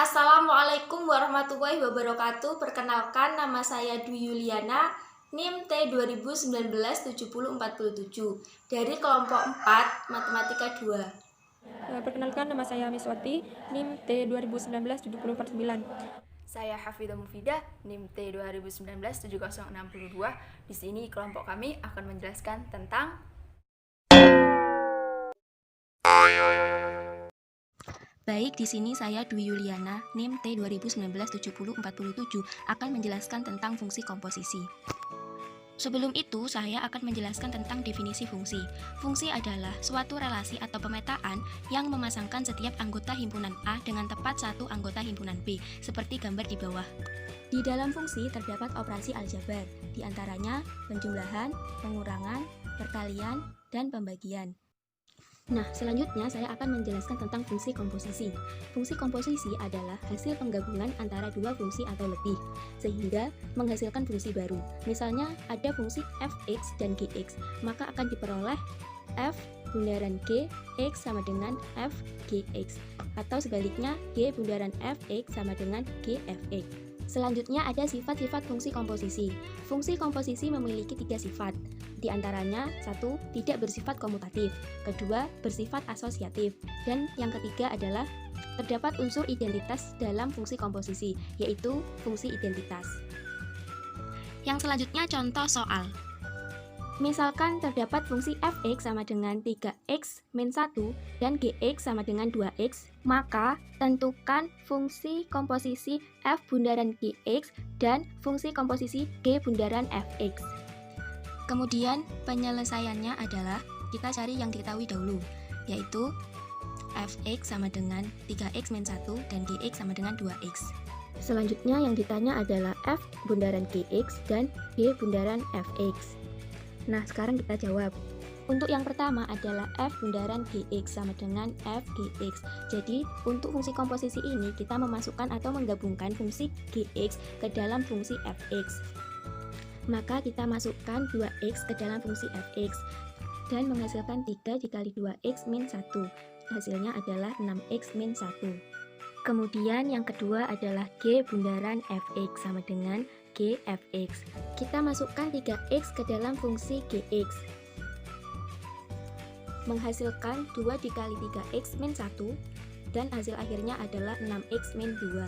Assalamualaikum warahmatullahi wabarakatuh. Perkenalkan, nama saya Dwi Yuliana, NIM T2019-7047 dari kelompok 4 Matematika 2. Perkenalkan, nama saya Miswati, NIM T2019-7049. Saya Hafidah Mufidah, NIM T2019-7062. Di sini kelompok kami akan menjelaskan tentang Baik, di sini saya Dwi Yuliana, NIM T2019-7047 akan menjelaskan tentang fungsi komposisi. Sebelum itu, saya akan menjelaskan tentang definisi fungsi. Fungsi adalah suatu relasi atau pemetaan yang memasangkan setiap anggota himpunan A dengan tepat satu anggota himpunan B, seperti gambar di bawah. Di dalam fungsi terdapat operasi aljabar, di antaranya penjumlahan, pengurangan, perkalian, dan pembagian. Nah, selanjutnya saya akan menjelaskan tentang fungsi komposisi. Fungsi komposisi adalah hasil penggabungan antara dua fungsi atau lebih, sehingga menghasilkan fungsi baru. Misalnya, ada fungsi f(x) dan gx, maka akan diperoleh f bundaran g, x sama dengan f gx, atau sebaliknya g bundaran fx sama dengan g fx. Selanjutnya ada sifat-sifat fungsi komposisi. Fungsi komposisi memiliki 3 sifat. Di antaranya, 1. Tidak bersifat komutatif, kedua, bersifat asosiatif, dan yang ketiga adalah terdapat unsur identitas dalam fungsi komposisi, yaitu fungsi identitas. Yang selanjutnya contoh soal. Misalkan terdapat fungsi fx sama dengan 3x min 1 dan gx sama dengan 2x, maka tentukan fungsi komposisi f bundaran gx dan fungsi komposisi g bundaran fx. Kemudian penyelesaiannya adalah kita cari yang diketahui dahulu, yaitu fx sama dengan 3x min 1 dan gx sama dengan 2x. Selanjutnya yang ditanya adalah f bundaran gx dan g bundaran fx. Nah, sekarang kita jawab. Untuk yang pertama adalah f bundaran gx sama dengan f gx. Jadi, untuk fungsi komposisi ini kita memasukkan atau menggabungkan fungsi gx ke dalam fungsi fx. Maka kita masukkan 2x ke dalam fungsi fx dan menghasilkan 3 dikali 2x min 1. Hasilnya adalah 6x min 1. Kemudian yang kedua adalah g bundaran fx sama dengan gfx. Kita masukkan 3x ke dalam fungsi gx, menghasilkan 2 dikali 3x min 1, dan hasil akhirnya adalah 6x min 2.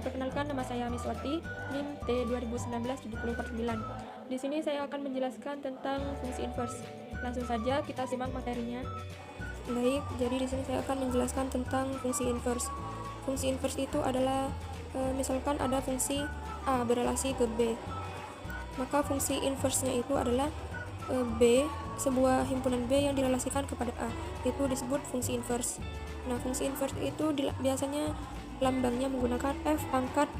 Perkenalkan, nama saya Miswati, NIM T2019-7049. Di sini saya akan menjelaskan tentang fungsi inverse. Langsung saja kita simak materinya. Baik, jadi di sini saya akan menjelaskan tentang fungsi inverse. Fungsi inverse itu adalah misalkan ada fungsi A berelasi ke B, maka fungsi inverse-nya itu adalah B, sebuah himpunan B yang direlasikan kepada A, itu disebut fungsi inverse. Nah, fungsi inverse itu biasanya lambangnya menggunakan F pangkat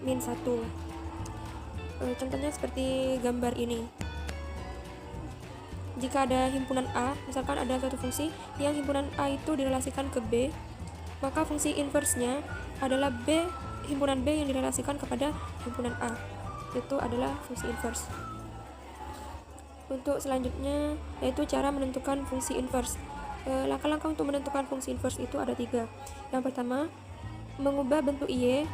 min 1. Contohnya seperti gambar ini. Jika ada himpunan A, misalkan ada suatu fungsi yang himpunan A itu direlasikan ke B, maka fungsi inverse-nya adalah B himpunan B yang direlasikan kepada himpunan A. Itu adalah fungsi inverse. Untuk selanjutnya yaitu cara menentukan fungsi inverse. Langkah-langkah untuk menentukan fungsi inverse itu ada 3. Yang pertama, mengubah bentuk y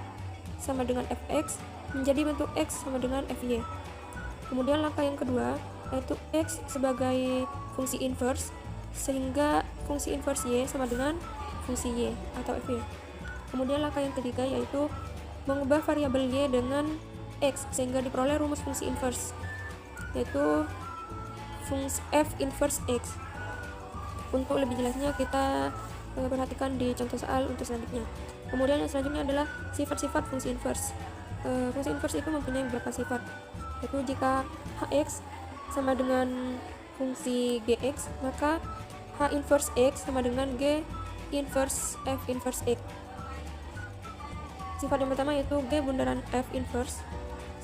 sama dengan fx menjadi bentuk x sama dengan fy. Kemudian langkah yang kedua yaitu x sebagai fungsi inverse sehingga fungsi inverse y sama dengan fungsi y atau fy. Kemudian langkah yang ketiga yaitu mengubah variabel y dengan x sehingga diperoleh rumus fungsi inverse, yaitu fungsi f inverse x. Untuk lebih jelasnya kita perhatikan di contoh soal untuk selanjutnya. Kemudian yang selanjutnya adalah sifat-sifat fungsi inverse. Fungsi inverse itu mempunyai beberapa sifat, yaitu jika hx sama dengan fungsi gx, maka h inverse x sama dengan g inverse f inverse x. Sifat yang pertama yaitu g bundaran f inverse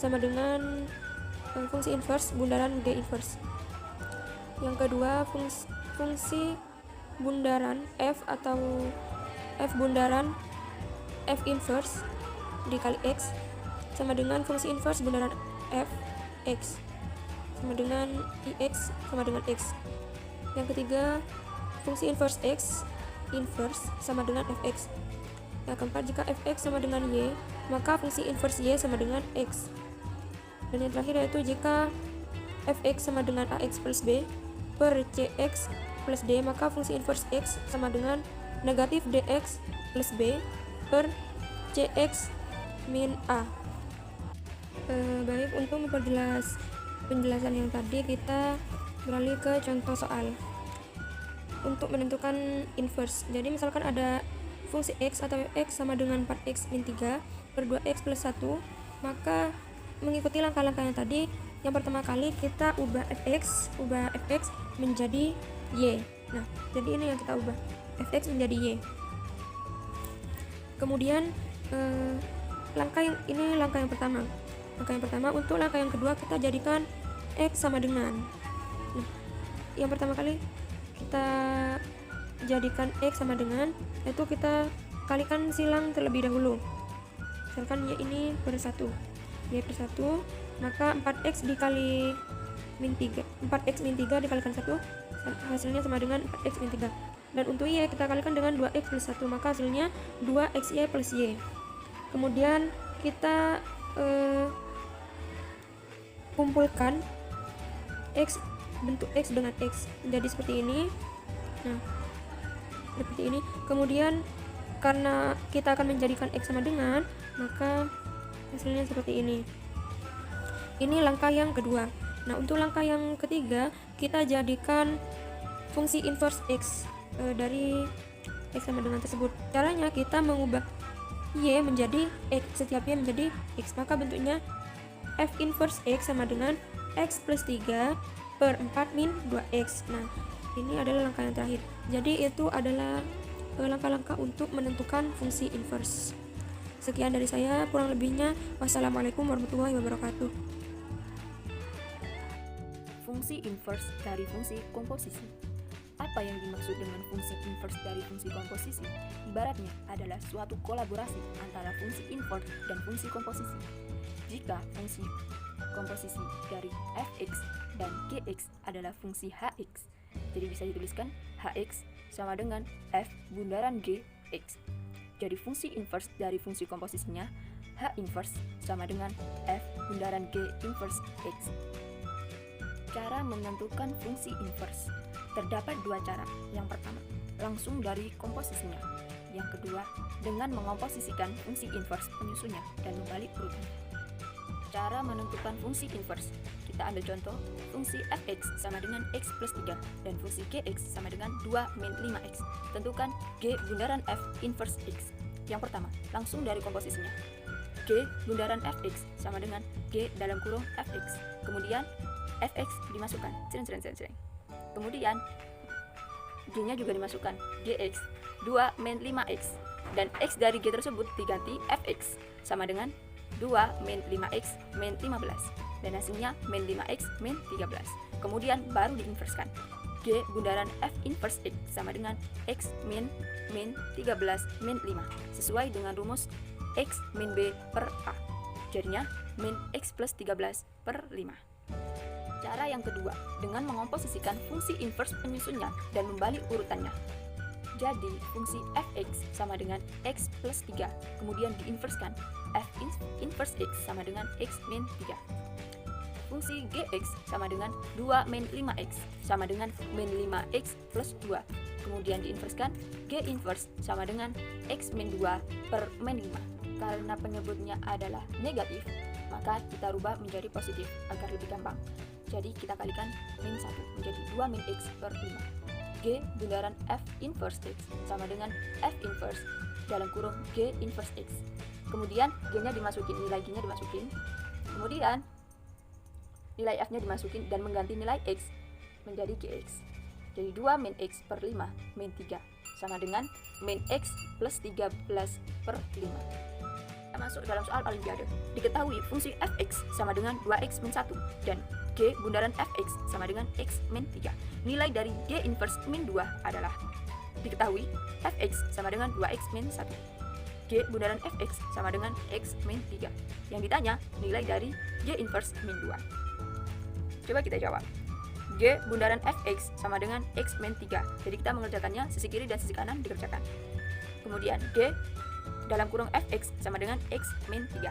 sama dengan fungsi inverse bundaran g inverse. Yang kedua, fungsi bundaran f atau f bundaran f inverse dikali x sama dengan fungsi inverse bundaran f x sama dengan ix sama dengan x. Yang ketiga, fungsi inverse x inverse sama dengan fx. Yang keempat, jika fx sama dengan y, maka fungsi inverse y sama dengan x. Dan yang terakhir yaitu jika fx sama dengan ax plus b per cx plus d, maka fungsi inverse x sama dengan negatif dx plus b per cx min a. Baik, untuk memperjelas penjelasan yang tadi, kita beralih ke contoh soal untuk menentukan inverse. Jadi misalkan ada fungsi x atau fx sama dengan 4x min 3 per 2x plus 1, maka mengikuti langkah-langkah yang tadi. Yang pertama kali kita ubah fx menjadi y. Nah, jadi ini yang kita ubah, fx menjadi y. Kemudian langkah yang pertama. Untuk langkah yang kedua, kita jadikan x sama dengan. Nah, yang pertama kali kita jadikan x sama dengan, yaitu kita kalikan silang terlebih dahulu. Misalkan y ini per 1, maka 4x dikali min 3, 4x min 3 dikalikan 1, hasilnya sama dengan 4x min 3. Dan untuk y kita kalikan dengan 2x plus 1, maka hasilnya 2xy plus y. Kemudian kita kumpulkan bentuk x dengan x menjadi seperti ini. Nah, seperti ini. Kemudian karena kita akan menjadikan x sama dengan, maka hasilnya seperti ini. Ini langkah yang kedua. Nah, untuk langkah yang ketiga, kita jadikan fungsi inverse x dari x sama dengan tersebut. Caranya kita mengubah y menjadi x, setiap y menjadi x, maka bentuknya f inverse x sama dengan x plus 3 per 4 min 2x. Nah, ini adalah langkah yang terakhir. Jadi itu adalah langkah-langkah untuk menentukan fungsi inverse. Sekian dari saya, kurang lebihnya wassalamualaikum warahmatullahi wabarakatuh. Fungsi inverse dari fungsi komposisi. Apa yang dimaksud dengan fungsi inverse dari fungsi komposisi? Ibaratnya adalah suatu kolaborasi antara fungsi inverse dan fungsi komposisi. Jika fungsi komposisi dari fx dan gx adalah fungsi hx, jadi bisa dituliskan hx sama dengan f bundaran gx. Jadi fungsi inverse dari fungsi komposisinya h inverse sama dengan f bundaran g inverse x. Cara menentukan fungsi inverse. Terdapat dua cara. Yang pertama, langsung dari komposisinya. Yang kedua, dengan mengomposisikan fungsi inverse penyusunnya dan membalik urutannya. Cara menentukan fungsi inverse. Kita ambil contoh, fungsi fx sama dengan x plus 3 dan fungsi gx sama dengan 2 min 5x. Tentukan g bundaran f inverse x. Yang pertama, langsung dari komposisinya. G bundaran fx sama dengan g dalam kurung fx. Kemudian fx dimasukkan, kemudian g-nya juga dimasukkan, gx 2 min 5x, dan x dari g tersebut diganti fx sama dengan 2 min 5x min 15, dan hasilnya min 5x min 13. Kemudian baru diinverskan, g bundaran f inverse x sama dengan x min 13 min 5 sesuai dengan rumus x min b per a, jadinya min x plus 13 per 5. Cara yang kedua, dengan mengomposisikan fungsi inverse penyusunnya dan membalik urutannya. Jadi, fungsi fx sama dengan x plus 3, kemudian diinverskan f inverse x sama dengan x min 3. Fungsi gx sama dengan 2 min 5x sama dengan min 5x plus 2, kemudian diinverskan g inverse sama dengan x min 2 per min 5. Karena penyebutnya adalah negatif, maka kita rubah menjadi positif agar lebih gampang. Jadi kita kalikan min 1 menjadi 2 min x per 5. G bundaran f inverse x sama dengan f inverse dalam kurung g inverse x. Kemudian g-nya dimasukin, nilai g-nya dimasukin. Kemudian nilai f-nya dimasukin dan mengganti nilai x menjadi gx. Jadi 2 min x per 5 min 3 sama dengan min x plus 13 per 5. Masuk dalam soal olimpiade. Diketahui fungsi fx sama dengan 2x min 1 dan g bundaran fx sama dengan x min 3. Nilai dari g inverse min 2 adalah, diketahui fx sama dengan 2x min 1. G bundaran fx sama dengan x min 3. Yang ditanya nilai dari g inverse min 2. Coba kita jawab. G bundaran fx sama dengan x min 3. Jadi kita mengerjakannya sisi kiri dan sisi kanan dikerjakan. Kemudian g dalam kurung fx sama dengan x min 3.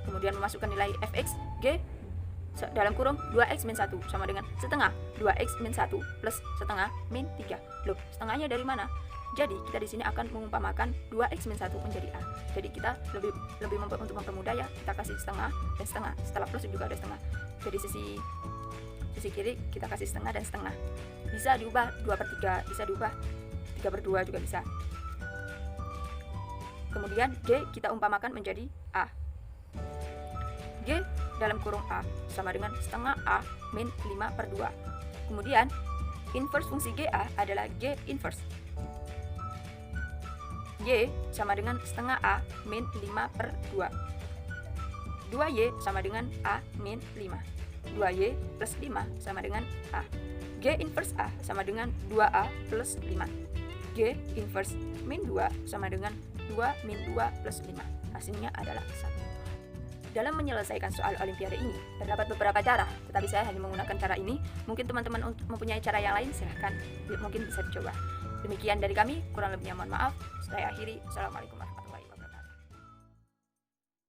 Kemudian memasukkan nilai fx, G dalam kurung 2x min 1 sama dengan setengah 2x min 1 plus setengah min 3. Loh, setengahnya dari mana? Jadi kita di sini akan mengumpamakan 2x min 1 menjadi A. Jadi kita lebih untuk mempermudah ya, kita kasih setengah dan setengah. Setelah plus juga ada setengah. Jadi sisi kiri kita kasih setengah dan setengah. Bisa diubah 2/3, bisa diubah 3/2 juga bisa. Kemudian G kita umpamakan menjadi A. G dalam kurung A sama dengan setengah A min 5/2. Kemudian inverse fungsi GA adalah G inverse. Y sama dengan setengah A min 5/2. 2Y sama dengan A min 5. 2Y plus 5 sama dengan A. G inverse A sama dengan 2A plus 5. G inverse min 2 sama dengan 2 min 2 plus 5. Hasilnya adalah 1. Dalam menyelesaikan soal olimpiade ini, terdapat beberapa cara, tetapi saya hanya menggunakan cara ini. Mungkin teman-teman mempunyai cara yang lain, silahkan, mungkin bisa dicoba. Demikian dari kami, kurang lebihnya mohon maaf. Saya akhiri. Assalamualaikum warahmatullahi wabarakatuh.